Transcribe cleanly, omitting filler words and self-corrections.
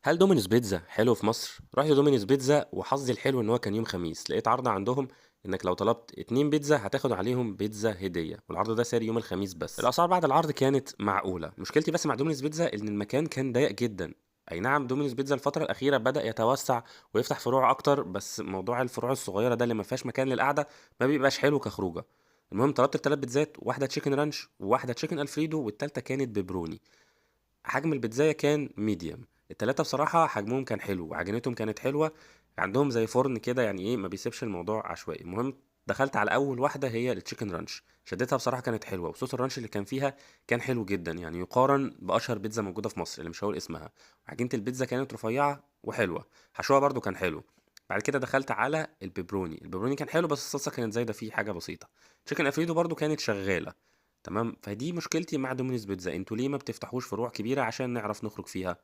هل دومينوز بيتزا حلو في مصر؟ رحت دومينوز بيتزا وحظي الحلو ان هو كان يوم خميس، لقيت عرض عندهم انك لو طلبت 2 بيتزا هتاخد عليهم بيتزا هدية، والعرض ده ساري يوم الخميس بس. الاسعار بعد العرض كانت معقولة. مشكلتي بس مع دومينوز بيتزا ان المكان كان ضيق جدا. اي نعم، دومينوز بيتزا الفترة الأخيرة بدأ يتوسع ويفتح فروع أكتر، بس موضوع الفروع الصغيرة ده اللي ما فيهاش مكان للقعدة ما بيبقاش حلو كخروجة. المهم طلبت ال3 بيتزات، واحدة تشيكن رانش وواحدة تشيكن الفريدو والتالتة كانت بيبروني. حجم البيتزاية كان medium. التلاتة بصراحة حجمهم كان حلو وعجينتهم كانت حلوة. عندهم زي فرن كده، يعني ايه، ما بيسيبش الموضوع عشوائي. المهم دخلت على اول واحدة، هي التشيكن رانش، شدتها بصراحة كانت حلوة، وصوص الرانش اللي كان فيها كان حلو جدا، يعني يقارن بأشهر بيتزا موجودة في مصر اللي مش هقول اسمها. وعجينة البيتزا كانت رفيعة وحلوة. حشوها برضو كان حلو. بعد كده دخلت على البيبروني كان حلو بس الصلصة كانت زايدة فيه حاجة بسيطة. تشيكن الفريدو برضو كانت شغالة. تمام، فدي مشكلتي مع دومينوز بيتزا. انتوا ليه ما بتفتحوش فروع كبيرة عشان نعرف نخرج فيها؟